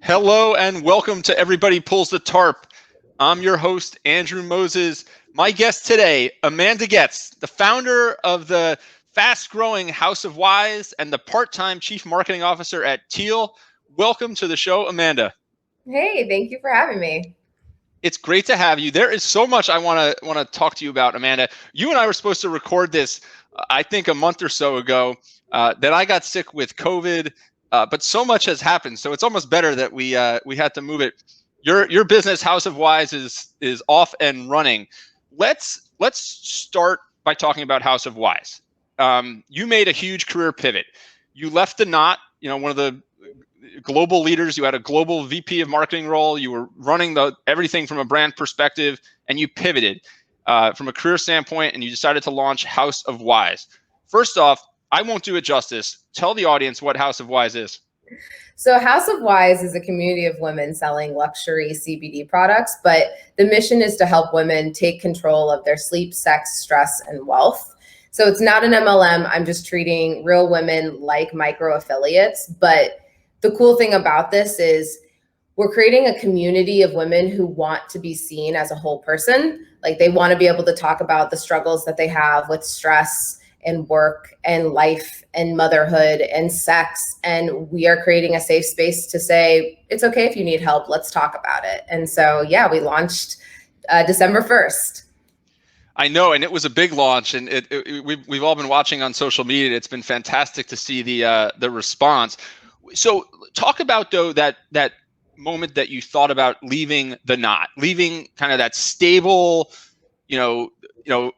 Hello and welcome to Everybody Pulls the Tarp. I'm your host, Andrew Moses. My guest today, Amanda Goetz, the founder of the fast-growing House of Wise and the part-time chief marketing officer at Teal. Welcome to the show, Amanda. Hey, thank you for having me. It's great to have you. There is so much I want to talk to you about, Amanda. You and I were supposed to record this, I think, a month or so ago. Then I got sick with COVID, but so much has happened. So it's almost better that we had to move it. Your business, House of Wise, is off and running. Let's start by talking about House of Wise. You made a huge career pivot. You left the knot, one of the global leaders. You had a global VP of marketing role. You were running everything from a brand perspective, and you pivoted from a career standpoint, and you decided to launch House of Wise. First off, I won't do it justice. Tell the audience what House of Wise is. So House of Wise is a community of women selling luxury CBD products, but the mission is to help women take control of their sleep, sex, stress, and wealth. So it's not an MLM. I'm just treating real women like micro affiliates. But the cool thing about this is we're creating a community of women who want to be seen as a whole person. Like they want to be able to talk about the struggles that they have with stress and work and life and motherhood and sex. And we are creating a safe space to say, it's okay if you need help, let's talk about it. And so, yeah, we launched December 1st. I know, and it was a big launch, and we've all been watching on social media. It's been fantastic to see the response. So talk about, though, that moment that you thought about leaving the knot, leaving kind of that stable,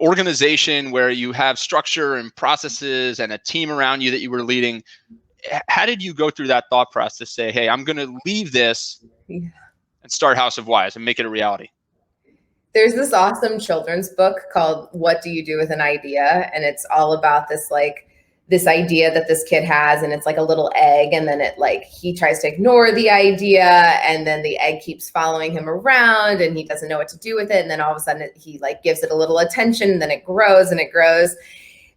organization where you have structure and processes and a team around you that you were leading. How did you go through that thought process? Say, hey, I'm going to leave this and start House of Wise and make it a reality. There's this awesome children's book called What Do You Do with an Idea? And it's all about this idea that this kid has, and it's like a little egg, and then he tries to ignore the idea, and then the egg keeps following him around and he doesn't know what to do with it, and then all of a sudden he gives it a little attention, and then it grows and it grows.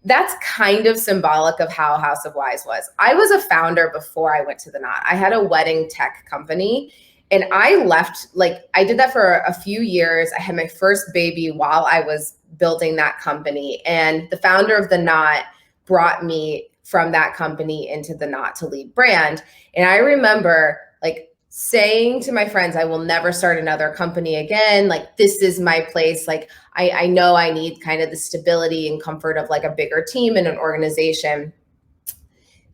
That's kind of symbolic of how House of Wise was. I was a founder before I went to the knot. I had a wedding tech company, and I left, I did that for a few years. I had my first baby while I was building that company, and the founder of the knot brought me from that company into the knot to lead brand. And I remember saying to my friends, I will never start another company again. This is my place. I know I need kind of the stability and comfort of a bigger team and an organization.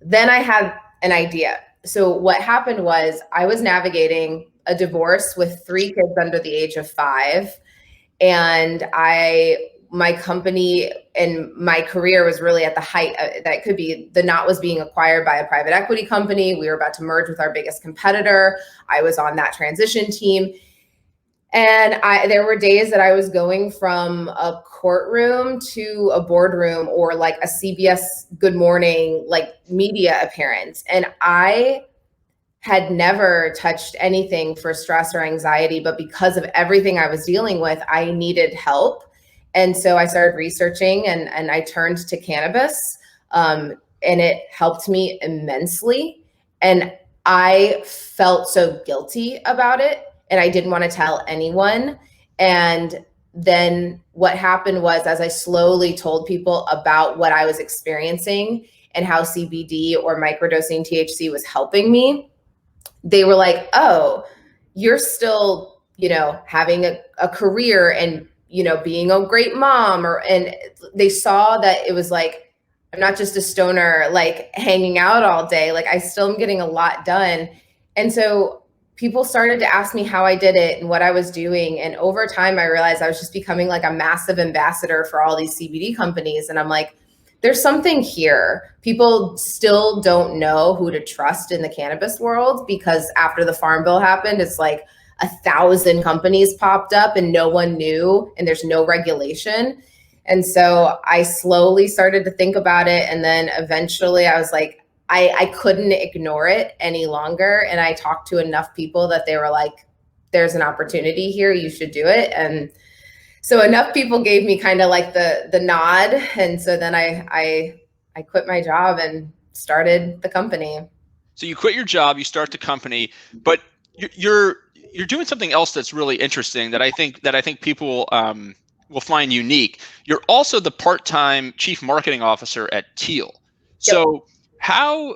Then I had an idea. So what happened was I was navigating a divorce with 3 kids under the age of 5. And my company and my career was really at the height. That could be the knot was being acquired by a private equity company. We were about to merge with our biggest competitor. I was on that transition team. And there were days that I was going from a courtroom to a boardroom or a CBS Good Morning, media appearance. And I had never touched anything for stress or anxiety, but because of everything I was dealing with, I needed help. And so I started researching, and I turned to cannabis, and it helped me immensely. And I felt so guilty about it, and I didn't want to tell anyone. And then what happened was, as I slowly told people about what I was experiencing and how CBD or microdosing THC was helping me, they were like, oh, you're still, having a career and being a great mom, and they saw that it was I'm not just a stoner, hanging out all day. I still am getting a lot done. And so people started to ask me how I did it and what I was doing. And over time, I realized I was just becoming a massive ambassador for all these CBD companies. And I'm like, there's something here. People still don't know who to trust in the cannabis world, because after the Farm Bill happened, it's 1,000 companies popped up and no one knew, and there's no regulation. And so I slowly started to think about it. And then eventually I was like, I couldn't ignore it any longer. And I talked to enough people that they were like, there's an opportunity here, you should do it. And so enough people gave me kind of the nod. And so then I quit my job and started the company. So you quit your job, you start the company, but you're you're doing something else that's really interesting that I think people will find unique. You're also the part-time chief marketing officer at Teal. Yep. So how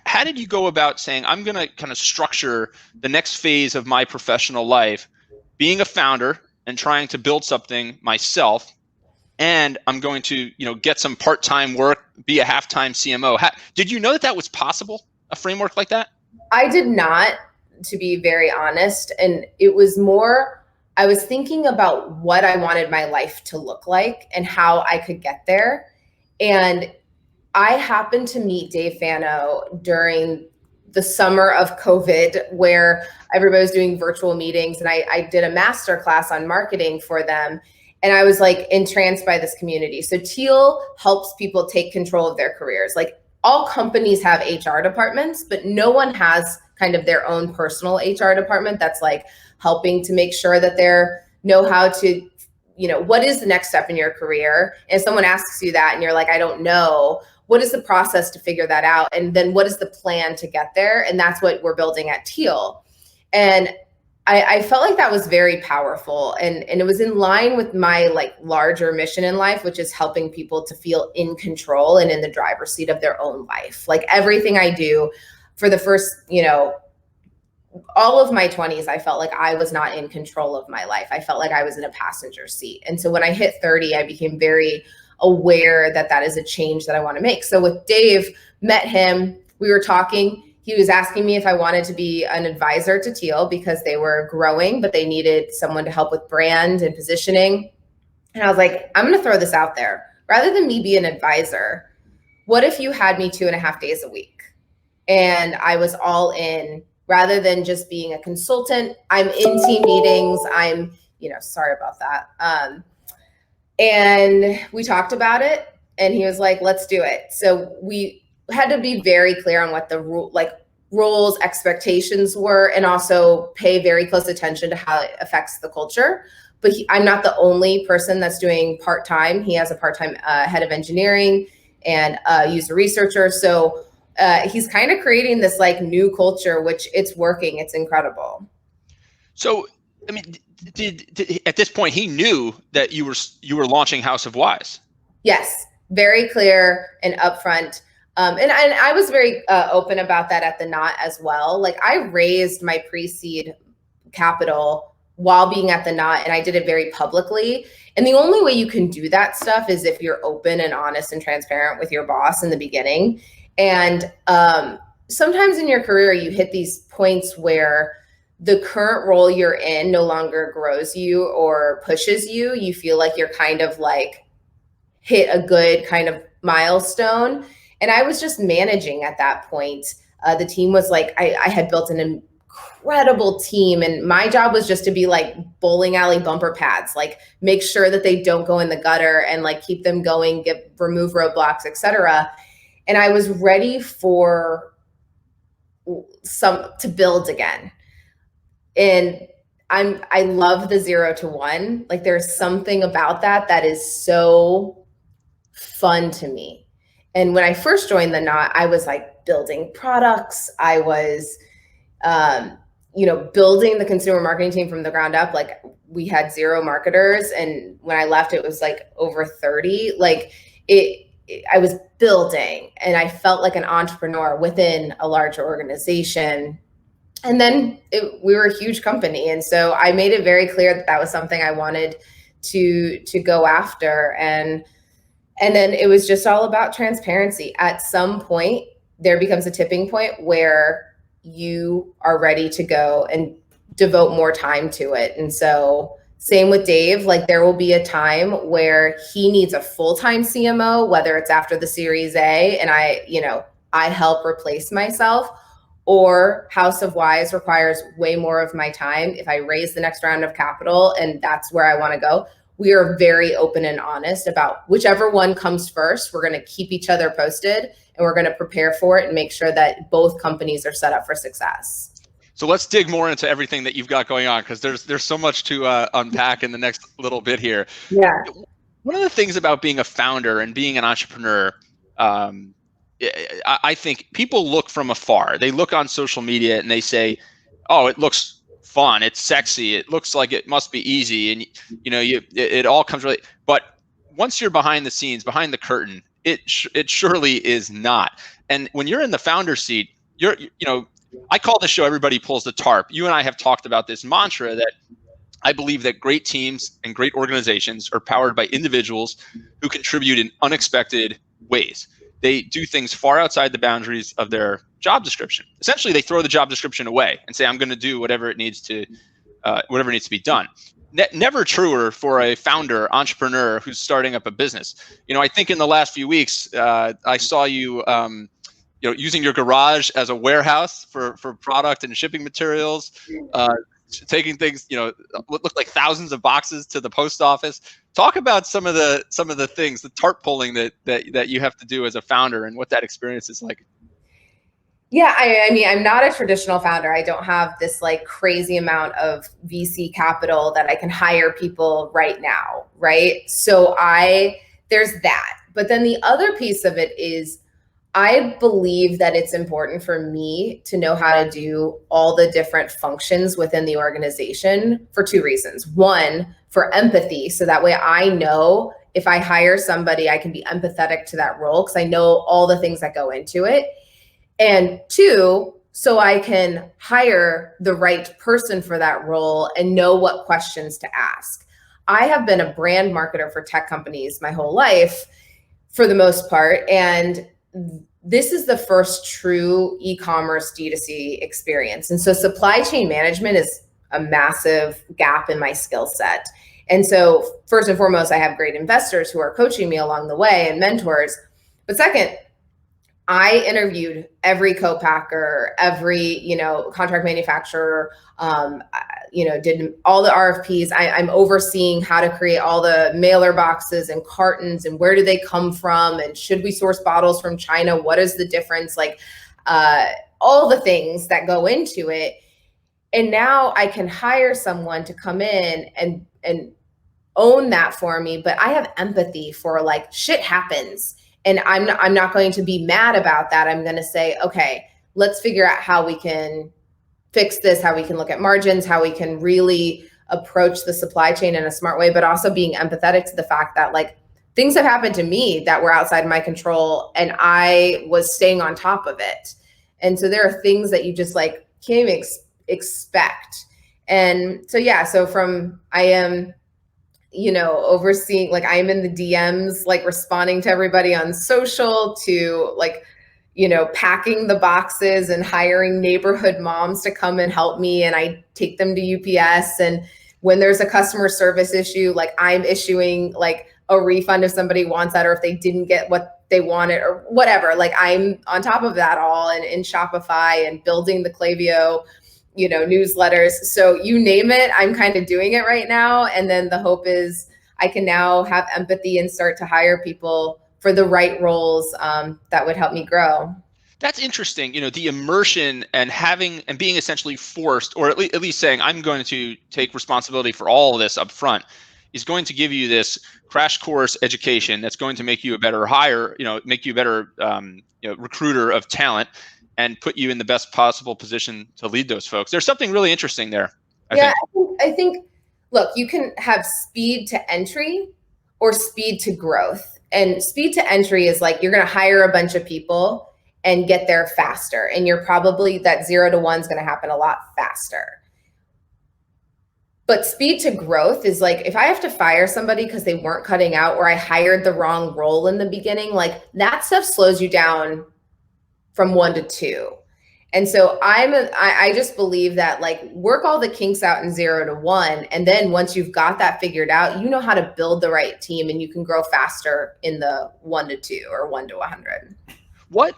how did you go about saying I'm going to kind of structure the next phase of my professional life, being a founder and trying to build something myself, and I'm going to get some part-time work, be a half-time CMO. Did you know that that was possible? A framework like that? I did not, to be very honest. And it was more, I was thinking about what I wanted my life to look like and how I could get there. And I happened to meet Dave Fano during the summer of COVID, where everybody was doing virtual meetings, and I did a master class on marketing for them. And I was like entranced by this community. So Teal helps people take control of their careers. Like, all companies have HR departments, but no one has kind of their own personal HR department that's like helping to make sure that they're know how to, what is the next step in your career? And if someone asks you that and you're like, I don't know, what is the process to figure that out? And then what is the plan to get there? And that's what we're building at Teal. And I felt like that was very powerful, and it was in line with my like larger mission in life, which is helping people to feel in control and in the driver's seat of their own life. Like, everything I do for the first, all of my 20s, I felt like I was not in control of my life. I felt like I was in a passenger seat. And so when I hit 30, I became very aware that that is a change that I want to make. So with Dave, met him, we were talking. He was asking me if I wanted to be an advisor to Teal because they were growing, but they needed someone to help with brand and positioning. And I was like, I'm going to throw this out there. Rather than me be an advisor, what if you had me 2.5 days a week? And I was all in, rather than just being a consultant. I'm in team meetings. I'm, sorry about that. And we talked about it, and he was like, let's do it. So we had to be very clear on what the roles, expectations were, and also pay very close attention to how it affects the culture. But I'm not the only person that's doing part-time. He has a part-time head of engineering and user researcher. So he's kind of creating this like new culture, which it's working. It's incredible. So, I mean, did at this point he knew that you were launching House of Wise? Yes, very clear and upfront. And I was very open about that at the Knot as well. Like, I raised my pre-seed capital while being at the Knot, and I did it very publicly. And the only way you can do that stuff is if you're open and honest and transparent with your boss in the beginning. And sometimes in your career, you hit these points where the current role you're in no longer grows you or pushes you. You feel like you're kind of like hit a good kind of milestone. And I was just managing at that point. The team was like, I had built an incredible team, and my job was just to be like bowling alley bumper pads, like make sure that they don't go in the gutter and like keep them going, remove roadblocks, etc. And I was ready for to build again. And I love the 0 to 1. Like, there's something about that is so fun to me. And when I first joined the Knot, I was like building products. I was, building the consumer marketing team from the ground up. Like, we had 0 marketers. And when I left, it was like over 30. Like, I was building, and I felt like an entrepreneur within a larger organization. And then we were a huge company. And so I made it very clear that that was something I wanted to go after. And then it was just all about transparency. At some point, there becomes a tipping point where you are ready to go and devote more time to it. And so same with Dave, like, there will be a time where he needs a full-time CMO, whether it's after the Series A and I help replace myself, or House of Wise requires way more of my time if I raise the next round of capital and that's where I want to go. We are very open and honest about whichever one comes first. We're going to keep each other posted, and we're going to prepare for it and make sure that both companies are set up for success. So let's dig more into everything that you've got going on, because there's so much to unpack in the next little bit here. Yeah. One of the things about being a founder and being an entrepreneur, I think people look from afar. They look on social media and they say, oh, it looks fun, it's sexy, it looks like it must be easy, and it all comes really. But once you're behind the scenes, behind the curtain, it surely is not. And when you're in the founder seat, I call this show "Everybody Pulls the Tarp." You and I have talked about this mantra that I believe that great teams and great organizations are powered by individuals who contribute in unexpected ways. They do things far outside the boundaries of their job description. Essentially, they throw the job description away and say, "I'm going to do whatever needs to be done." Never truer for a founder, entrepreneur who's starting up a business. I think in the last few weeks, I saw you, using your garage as a warehouse for product and shipping materials. Taking things, what looked like thousands of boxes to the post office. Talk about some of the things, the tarp pulling that you have to do as a founder, and what that experience is like. Yeah, I mean, I'm not a traditional founder. I don't have this like crazy amount of VC capital that I can hire people right now, right? So there's that. But then the other piece of it is, I believe that it's important for me to know how to do all the different functions within the organization for two reasons. One, for empathy. So that way I know if I hire somebody, I can be empathetic to that role because I know all the things that go into it. And two, so I can hire the right person for that role and know what questions to ask. I have been a brand marketer for tech companies my whole life for the most part. And this is the first true e-commerce D2C experience. And so supply chain management is a massive gap in my skill set. And so first and foremost, I have great investors who are coaching me along the way and mentors. But second, I interviewed every co-packer, every, contract manufacturer, did all the RFPs. I'm overseeing how to create all the mailer boxes and cartons and where do they come from? And should we source bottles from China? What is the difference? Like all the things that go into it. And now I can hire someone to come in and own that for me, but I have empathy for like shit happens. And I'm not going to be mad about that. I'm going to say, okay, let's figure out how we can fix this, how we can look at margins, how we can really approach the supply chain in a smart way, but also being empathetic to the fact that like things have happened to me that were outside my control and I was staying on top of it. And so there are things that you just like can't even expect. And so, yeah, so I am overseeing, like I'm in the DMs, like responding to everybody on social, to like, packing the boxes and hiring neighborhood moms to come and help me. And I take them to UPS. And when there's a customer service issue, like I'm issuing like a refund if somebody wants that, or if they didn't get what they wanted or whatever, like I'm on top of that all and in Shopify and building the Klaviyo newsletters. So you name it, I'm kind of doing it right now. And then the hope is I can now have empathy and start to hire people for the right roles that would help me grow. That's interesting. The immersion and being essentially forced, or at least saying, I'm going to take responsibility for all of this up front, is going to give you this crash course education that's going to make you a better hire, make you a better recruiter of talent, and put you in the best possible position to lead those folks. There's something really interesting there. I think, look, you can have speed to entry or speed to growth. And speed to entry is like, you're going to hire a bunch of people and get there faster. And you're probably, that 0 to 1 is going to happen a lot faster. But speed to growth is like, if I have to fire somebody because they weren't cutting out or I hired the wrong role in the beginning, like that stuff slows you down from 1 to 2. And so I just believe that like work all the kinks out in 0 to 1. And then once you've got that figured out, you know how to build the right team and you can grow faster in the 1 to 2 or 1 to 100. What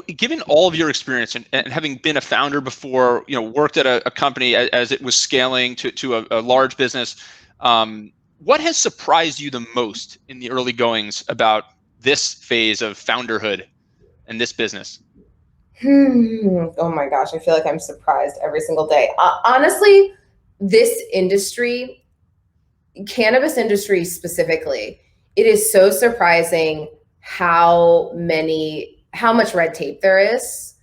given all of your experience and having been a founder before, worked at a company as it was scaling to a large business, what has surprised you the most in the early goings about this phase of founderhood and this business? Oh my gosh, I feel like I'm surprised every single day. Honestly, this industry, cannabis industry specifically, it is so surprising how much red tape there is.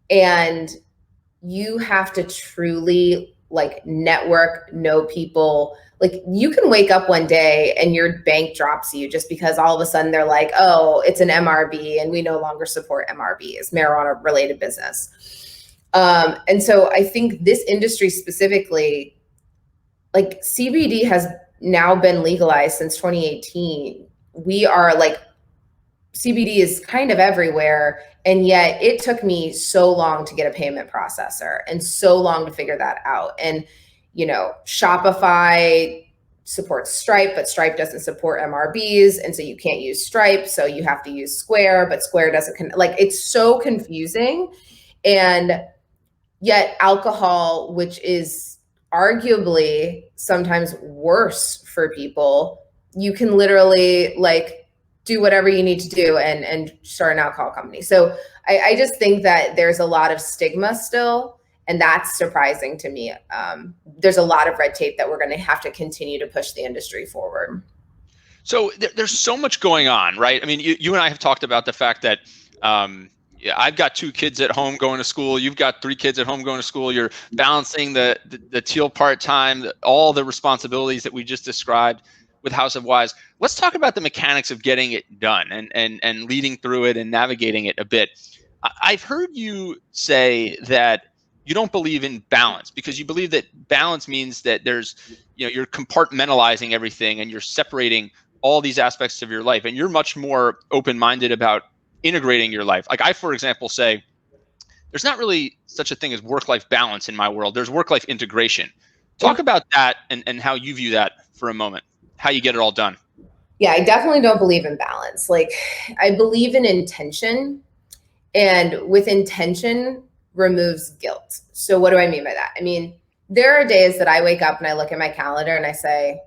And you have to truly like network, know people. Like you can wake up one day and your bank drops you just because all of a sudden they're like, oh, it's an MRB and we no longer support MRBs, marijuana related business. And so I think this industry specifically, like CBD has now been legalized since 2018. We are like, CBD is kind of everywhere. And yet it took me so long to get a payment processor and so long to figure that out. And, you know, Shopify supports Stripe, but Stripe doesn't support MRBs. And so you can't use Stripe. So you have to use Square, but Square doesn't, like, it's so confusing. And yet alcohol, which is arguably sometimes worse for people, you can literally like do whatever you need to do and start an alcohol company. So I just think that there's a lot of stigma still, and that's surprising to me. There's a lot of red tape that we're going to have to continue to push the industry forward. So there's so much going on, right? I mean, you and I have talked about the fact that I've got 2 kids at home going to school. You've got 3 kids at home going to school. You're balancing the Teal part-time, all the responsibilities that we just described with House of Wise. Let's talk about the mechanics of getting it done and leading through it and navigating it a bit. I've heard you say that you don't believe in balance because you believe that balance means that there's, you know, you're compartmentalizing everything and you're separating all these aspects of your life, and you're much more open-minded about integrating your life. Like I, for example, say there's not really such a thing as work-life balance in my world. There's work-life integration. Talk about that and how you view that for a moment, how you get it all done. Yeah, I definitely don't believe in balance. Like I believe in intention, and with intention removes guilt. So what do I mean by that? I mean, there are days that I wake up and I look at my calendar and I say,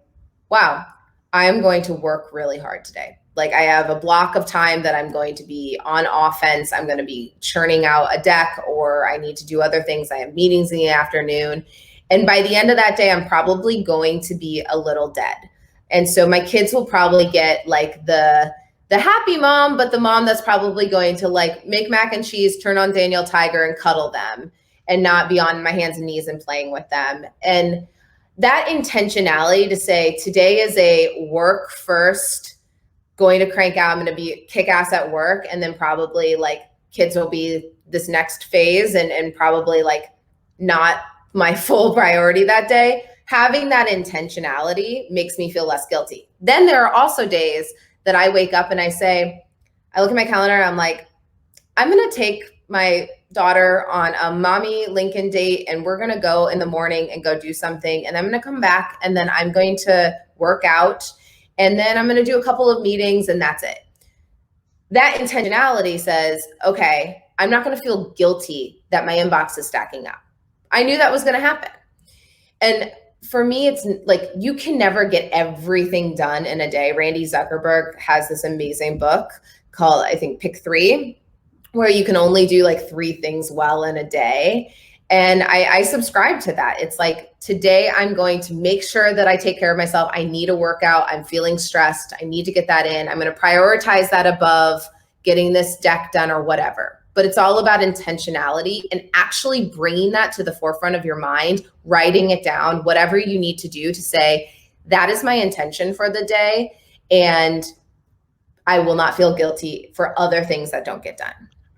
wow, I am going to work really hard today. Like I have a block of time that I'm going to be on offense. I'm going to be churning out a deck, or I need to do other things. I have meetings in the afternoon. And by the end of that day, I'm probably going to be a little dead. And so my kids will probably get like the happy mom, but the mom that's probably going to like make mac and cheese, turn on Daniel Tiger and cuddle them and not be on my hands and knees and playing with them. And that intentionality to say today is a work first, going to crank out, I'm going to be kick ass at work. And then probably like kids will be this next phase and probably like not my full priority that day. Having that intentionality makes me feel less guilty. Then there are also days that I wake up and I say, I look at my calendar and I'm like, I'm going to take my daughter on a mommy Lincoln date and we're going to go in the morning and go do something. And I'm going to come back and then I'm going to work out and then I'm going to do a couple of meetings and that's it. That intentionality says, okay, I'm not going to feel guilty that my inbox is stacking up. I knew that was going to happen. And for me, it's like you can never get everything done in a day. Randy Zuckerberg has this amazing book called, I think, Pick 3, where you can only do like 3 things well in a day. And I subscribe to that. It's like, today I'm going to make sure that I take care of myself. I need a workout. I'm feeling stressed. I need to get that in. I'm going to prioritize that above getting this deck done or whatever. But it's all about intentionality and actually bringing that to the forefront of your mind, writing it down, whatever you need to do to say, that is my intention for the day. And I will not feel guilty for other things that don't get done.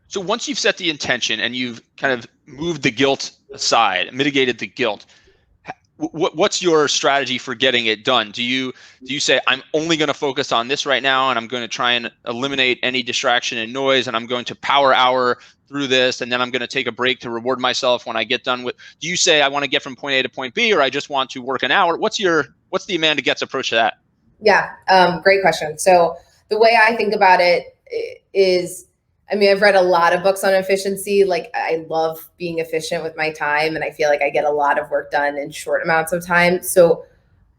So once you've set the intention and you've kind of moved the guilt aside, mitigated the guilt, what's your strategy for getting it done? Do you say, I'm only going to focus on this right now and I'm going to try and eliminate any distraction and noise and I'm going to power hour through this and then I'm going to take a break to reward myself when I get done with, do you say I want to get from point A to point B or I just want to work an hour? What's the Amanda Goetz approach to that? Yeah, great question. So the way I think about it is, I mean, I've read a lot of books on efficiency. Like I love being efficient with my time and I feel like I get a lot of work done in short amounts of time. So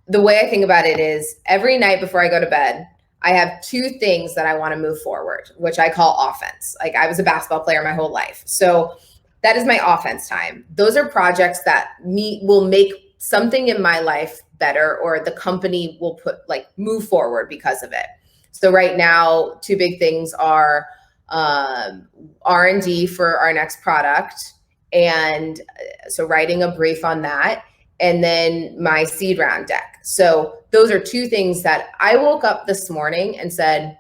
the way I think about it is every night before I go to bed, I have 2 things that I want to move forward, which I call offense. Like I was a basketball player my whole life. So that is my offense time. Those are projects that will make something in my life better or the company will move forward because of it. So right now, 2 big things are R&D for our next product And so writing a brief on that, and then my seed round deck. So those are two things that I woke up this morning and said,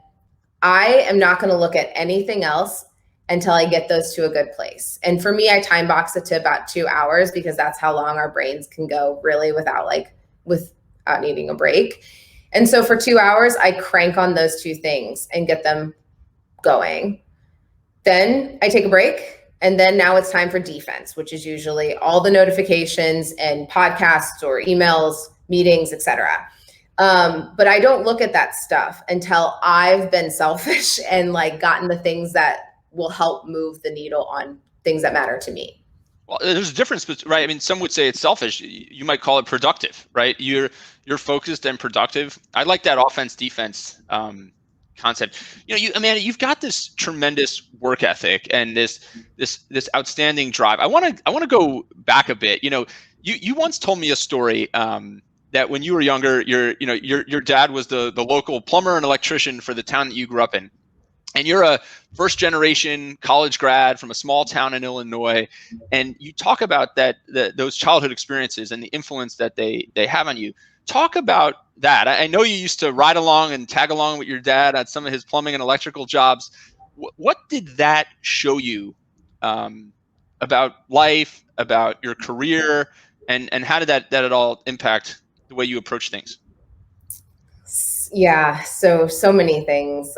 I am not going to look at anything else until I get those to a good place. And for me, I time box it to about 2 hours because that's how long our brains can go really without needing a break. And so for 2 hours, I crank on those two things and get them going. Then I take a break. And then now it's time for defense, which is usually all the notifications and podcasts or emails, meetings, etc. But I don't look at that stuff until I've been selfish and gotten the things that will help move the needle on things that matter to me. Well, there's a difference, right? I mean, some would say it's selfish. You might call it productive, right? You're focused and productive. I like that offense defense concept. Amanda, you've got this tremendous work ethic and this outstanding drive. I want to go back a bit. You once told me a story that when you were younger, your dad was the local plumber and electrician for the town that you grew up in. And you're a first generation college grad from a small town in Illinois. And you talk about those childhood experiences and the influence that they have on you. Talk about that. I know you used to ride along and tag along with your dad at some of his plumbing and electrical jobs. What did that show you about life, about your career, and how did that at all impact the way you approach things? Yeah, so many things.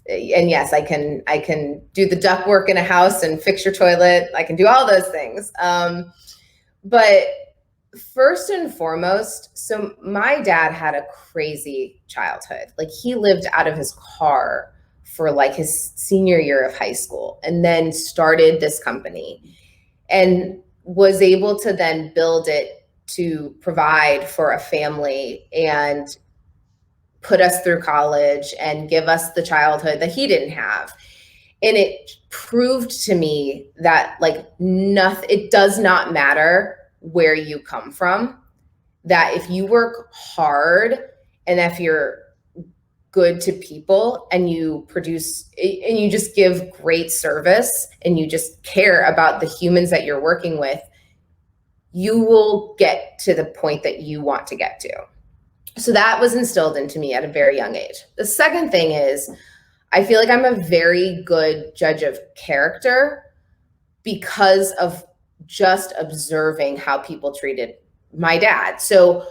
And yes, I can do the duct work in a house and fix your toilet. I can do all those things. But first and foremost, so my dad had a crazy childhood. He lived out of his car for his senior year of high school and then started this company and was able to then build it to provide for a family and put us through college and give us the childhood that he didn't have. And it proved to me that nothing, it does not matter where you come from, that if you work hard and if you're good to people and you produce and you just give great service and you just care about the humans that you're working with, you will get to the point that you want to get to. So that was instilled into me at a very young age. The second thing is, I feel like I'm a very good judge of character because of just observing how people treated my dad. So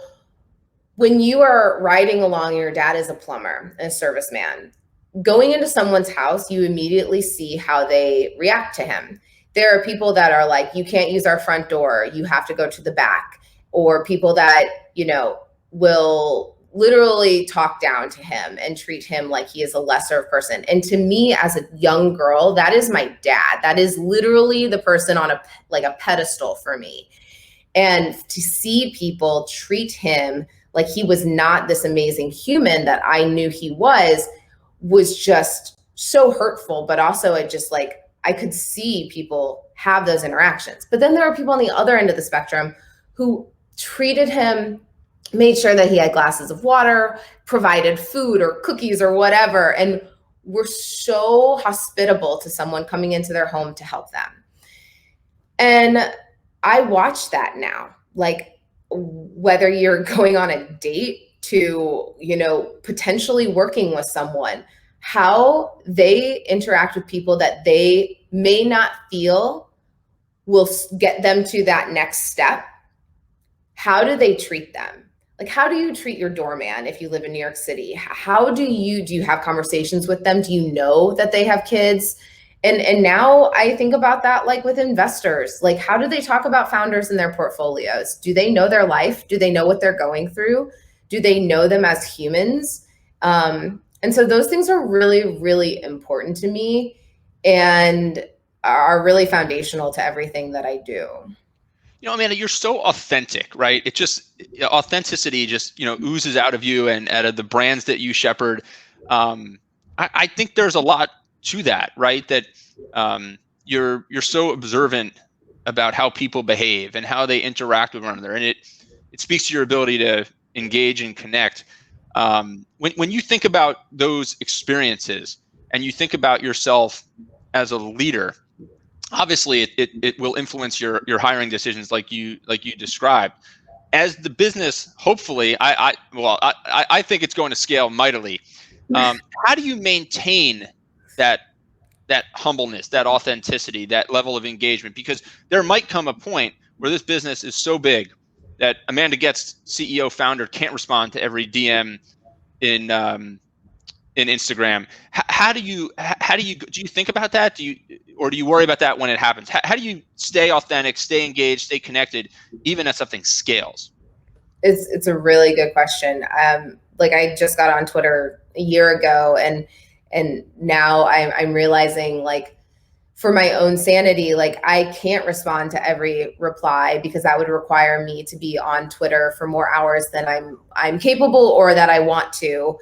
when you are riding along, your dad is a plumber, a serviceman. Going into someone's house, you immediately see how they react to him. There are people that are like, you can't use our front door, you have to go to the back. Or people that, will literally talk down to him and treat him like he is a lesser person. And to me, as a young girl, that is my dad. That is literally the person on a pedestal for me. And to see people treat him like he was not this amazing human that I knew he was just so hurtful. But also it just I could see people have those interactions. But then there are people on the other end of the spectrum who treated him, made sure that he had glasses of water, provided food or cookies or whatever, and were so hospitable to someone coming into their home to help them. And I watch that now, whether you're going on a date to, potentially working with someone, how they interact with people that they may not feel will get them to that next step. How do they treat them? How do you treat your doorman if you live in New York City? How do you have conversations with them? Do you know that they have kids? And now I think about that with investors. How do they talk about founders in their portfolios? Do they know their life? Do they know what they're going through? Do they know them as humans? And so those things are really, really important to me and are really foundational to everything that I do. Amanda, you're so authentic, right? Authenticity just, oozes out of you and out of the brands that you shepherd. I think there's a lot to that, right? That you're so observant about how people behave and how they interact with one another. And it speaks to your ability to engage and connect. When you think about those experiences and you think about yourself as a leader, obviously it will influence your hiring decisions like you described. As the business, hopefully, I think it's going to scale mightily. How do you maintain that humbleness, that authenticity, that level of engagement? Because there might come a point where this business is so big that Amanda Goetz, CEO founder, can't respond to every DM in Instagram. How do you think about that? Do you worry about that when it happens? How do you stay authentic, stay engaged, stay connected, even as something scales? It's a really good question. Like I just got on Twitter a year ago, and now I'm realizing, like, for my own sanity, like I can't respond to every reply because that would require me to be on Twitter for more hours than I'm capable or that I want to,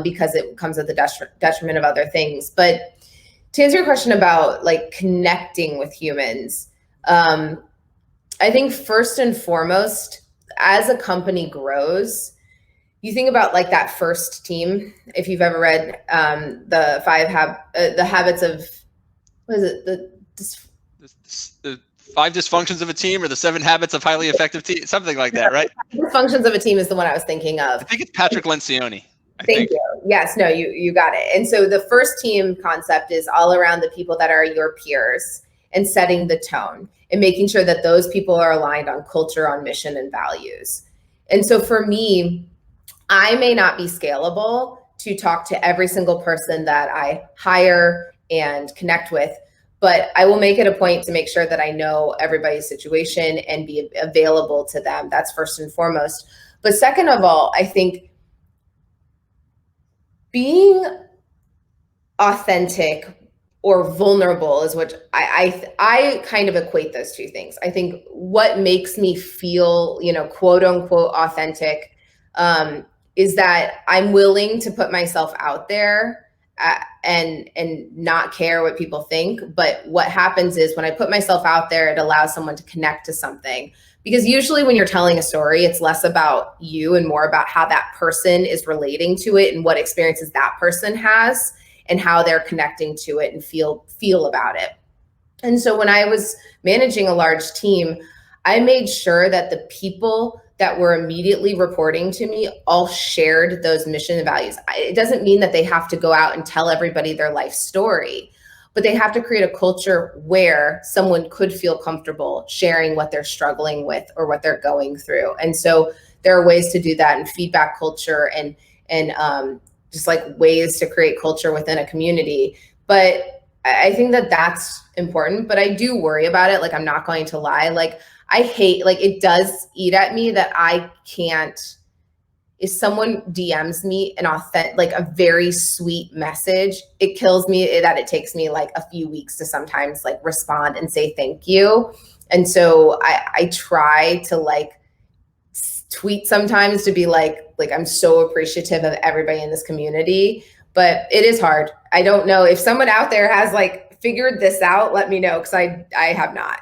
because it comes at the detriment of other things. But to answer your question about like connecting with humans, I think first and foremost, as a company grows, you think about like that first team. If you've ever read the habits of, what is it? The 5 dysfunctions of a team, or the 7 habits of highly effective team, something like that, right? Functions of a team is the one I was thinking of. I think it's Patrick Lencioni. Thank you. Yes, no, you got it. And so the first team concept is all around the people that are your peers and setting the tone and making sure that those people are aligned on culture, on mission, and values. And so for me, I may not be scalable to talk to every single person that I hire and connect with, but I will make it a point to make sure that I know everybody's situation and be available to them. That's first and foremost. But second of all, I think being authentic or vulnerable is what I kind of equate those two things. I think what makes me feel, quote unquote authentic, is that I'm willing to put myself out there, and not care what people think. But what happens is when I put myself out there, it allows someone to connect to something. Because usually when you're telling a story, it's less about you and more about how that person is relating to it and what experiences that person has and how they're connecting to it and feel about it. And so when I was managing a large team, I made sure that the people that were immediately reporting to me all shared those mission and values. It doesn't mean that they have to go out and tell everybody their life story, but they have to create a culture where someone could feel comfortable sharing what they're struggling with or what they're going through. And so there are ways to do that in feedback culture and just like ways to create culture within a community. But I think that that's important, but I do worry about it. Like, I'm not going to lie. Like, I hate, like, it does eat at me that I can't, if someone DMs me an authentic, like a very sweet message, it kills me that it takes me like a few weeks to sometimes like respond and say thank you. And so I try to like tweet sometimes to be like I'm so appreciative of everybody in this community, but it is hard. I don't know if someone out there has like figured this out, let me know, because I have not.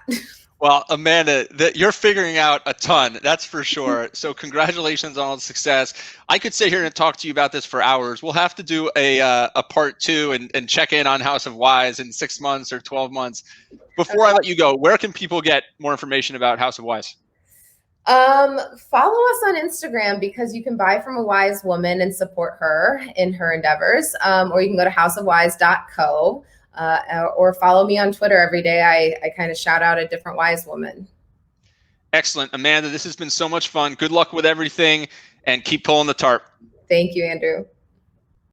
Well, Amanda, you're figuring out a ton, that's for sure. So congratulations on all the success. I could sit here and talk to you about this for hours. We'll have to do a part 2 and check in on House of Wise in 6 months or 12 months. Before I let you go, where can people get more information about House of Wise? Follow us on Instagram, because you can buy from a wise woman and support her in her endeavors. Or you can go to houseofwise.co. Or follow me on Twitter every day. I kind of shout out a different wise woman. Excellent. Amanda, this has been so much fun. Good luck with everything and keep pulling the tarp. Thank you, Andrew.